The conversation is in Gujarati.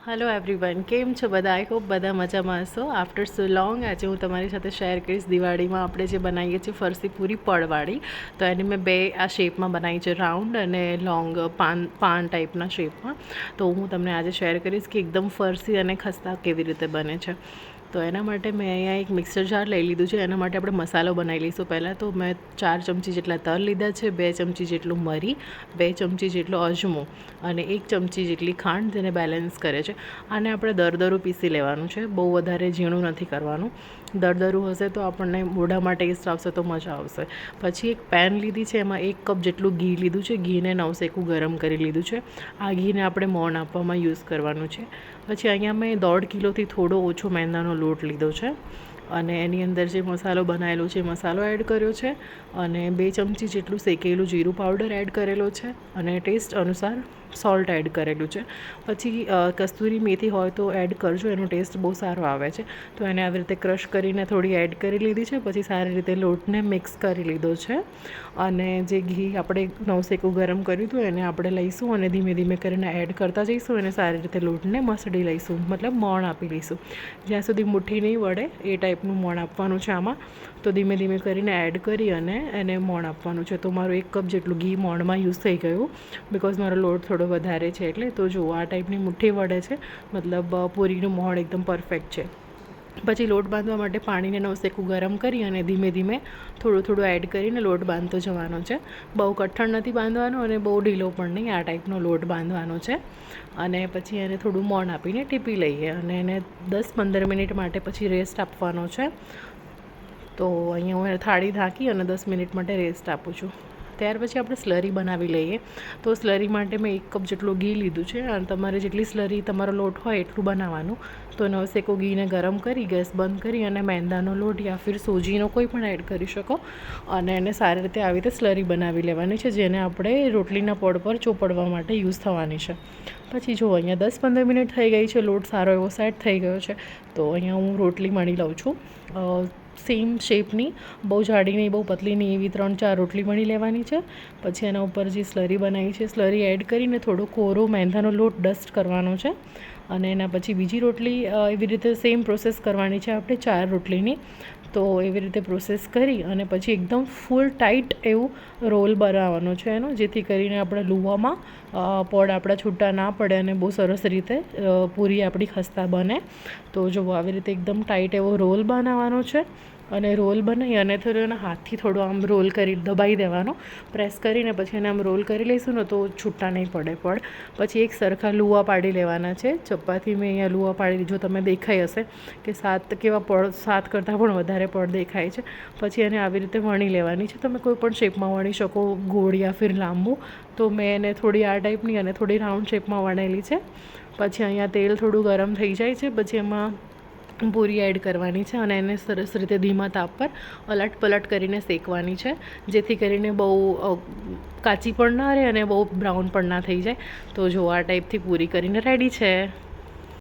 હેલો એવરીવન, કેમ છો બધા? આઈ હોપ બધા મજામાં હશો. આફ્ટર સો લોંગ આજે હું તમારી સાથે શેર કરીશ દિવાળીમાં આપણે જે બનાવીએ છીએ ફરસી પૂરી પડવાળી. તો એની મેં બે આ શેપમાં બનાવી છે, રાઉન્ડ અને લોંગ પાન ટાઈપના શેપમાં. તો હું તમને આજે શેર કરીશ કે એકદમ ફરસી અને ખસ્તા કેવી રીતે બને છે. તો એના માટે મેં અહીંયા એક મિક્સર જાર લઈ લીધું છે. એના માટે આપણે મસાલો બનાવી લઈશું. પહેલાં તો મેં 4 ચમચી જેટલા તલ લીધા છે, 2 ચમચી જેટલું મરી, 2 ચમચી જેટલો અજમો અને 1 ચમચી જેટલી ખાંડ જેને બેલેન્સ કરે છે. આને આપણે દરદરું પીસી લેવાનું છે, બહુ વધારે ઝીણું નથી કરવાનું. દરદરું હશે તો આપણને મોઢામાં ટેસ્ટ આવશે તો મજા આવશે. પછી એક પેન લીધી છે, એમાં 1 કપ જેટલું ઘી લીધું છે. ઘીને નવસેકું ગરમ કરી લીધું છે. આ ઘીને આપણે મોણ આપવામાં યુઝ કરવાનું છે. પછી અહીંયા મેં 1.5 કિલોથી થોડો ઓછો મેંદાનો લોટ લીધો છે અને એની અંદર જે મસાલો બનાવેલો છે મસાલો એડ કર્યો છે અને 2 ચમચી જેટલું શેકેલું જીરું પાવડર એડ કરેલો છે અને ટેસ્ટ અનુસાર સોલ્ટ એડ કરેલું છે. પછી કસ્તુરી મેથી હોય તો એડ કરજો, એનો ટેસ્ટ બહુ સારો આવે છે. તો એને આવી રીતે ક્રશ કરીને થોડી એડ કરી લીધી છે. પછી સારી રીતે લોટને મિક્સ કરી લીધો છે અને જે ઘી આપણે નવસેકું ગરમ કર્યું હતું એને આપણે લઈશું અને ધીમે ધીમે કરીને એડ કરતા જઈશું અને સારી રીતે લોટને મસળી લઈશું, મતલબ મોણ આપી લઈશું. જ્યાં સુધી મુઠ્ઠી નહીં વળે એ ટાઈપનું મોણ આપવાનું છે આમાં. તો ધીમે ધીમે કરીને એડ કરી અને એને મોણ આપવાનું છે. તો મારું 1 કપ જેટલું ઘી મોણમાં યુઝ થઈ ગયું, બિકોઝ મારો લોટ થોડો વધારે છે એટલે. તો જુઓ આ ટાઈપની મુઠ્ઠી વળે છે, મતલબ પૂરીનું મોણ એકદમ પરફેક્ટ છે. પછી લોટ બાંધવા માટે પાણીને નવસેકું ગરમ કરી અને ધીમે ધીમે થોડું થોડું એડ કરીને લોટ બાંધતો જવાનો છે. બહુ કઠણ નથી બાંધવાનો અને બહુ ઢીલો પણ નહીં, આ ટાઈપનો લોટ બાંધવાનો છે. અને પછી એને થોડું મોણ આપીને ટીપી લઈએ અને એને 10-15 મિનિટ માટે પછી રેસ્ટ આપવાનો છે. તો અહીંયા હું થાળી ઢાંકી અને 10 મિનિટ માટે રેસ્ટ આપું છું. ત્યાર પછી આપણે સ્લરી બનાવી લઈએ. તો સ્લરી માટે મેં 1 કપ જેટલું ઘી લીધું છે અને તમારે જેટલી સ્લરી તમારો લોટ હોય એટલું બનાવવાનું. તો નવસેકું ઘીને ગરમ કરી ગેસ બંધ કરી અને મેંદાનો લોટ યા ફિર સોજીનો કોઈ પણ એડ કરી શકો અને એને સારી રીતે આવી રીતે સ્લરી બનાવી લેવાની છે, જેને આપણે રોટલીના પડ પર ચોપડવા માટે યુઝ થવાની છે. પછી જુઓ અહીંયા 10-15 મિનિટ થઈ ગઈ છે, લોટ સારો એવો સેટ થઈ ગયો છે. તો અહીંયા હું રોટલી મળી લઉં છું સેમ શેપની, બહુ જાડી નહીં બહુ પતલી નહીં, એવી 3-4 રોટલી મળી લેવાની છે. પછી એના ઉપર જે સ્લરી બનાવી છે સ્લરી એડ કરીને થોડો કોરો મેંદાનો લોટ ડસ્ટ કરવાનો છે અને એના પછી બીજી રોટલી એવી રીતે સેમ પ્રોસેસ કરવાની છે આપણે 4 રોટલીની. તો એવી રીતે પ્રોસેસ કરી અને પછી એકદમ ફૂલ ટાઈટ એવું રોલ બનાવવાનો છે એનો, જેથી કરીને આપણે લુવામાં પડ આપણા છૂટા ના પડે અને બહુ સરસ રીતે પૂરી આપણી ખસ્તા બને. તો જો આવી રીતે એકદમ ટાઈટ એવો રોલ બનાવવાનો છે અને રોલ બનાવી અને થોડો એના હાથથી થોડો આમ રોલ કરી દબાવી દેવાનો, પ્રેસ કરીને પછી એને આમ રોલ કરી લઈશું ને તો છૂટા નહીં પડે પડ. પછી એક સરખા લુવા પાડી લેવાના છે. ચપ્પાથી મેં અહીંયા લુવા પાડી, જો તમે દેખાઈ હશે કે 7 કેવા પડ, 7 કરતાં પણ વધારે પડ દેખાય છે. પછી એને આવી રીતે વણી લેવાની છે. તમે કોઈ પણ શેપમાં વણી શકો, ગોળ યા ફિર લાંબુ. તો મેં એને થોડી આ ટાઈપની અને થોડી રાઉન્ડ શેપમાં વણેલી છે. પછી અહીંયા તેલ થોડું ગરમ થઈ જાય છે, પછી એમાં પૂરી એડ કરવાની છે અને એને સરસ રીતે ધીમા તાપ પર અલટ પલટ કરીને શેકવાની છે, જેથી કરીને બહુ કાચી પણ ના રહે અને બહુ બ્રાઉન પણ ના થઈ જાય. તો જો આ ટાઈપથી પૂરી કરીને રેડી છે.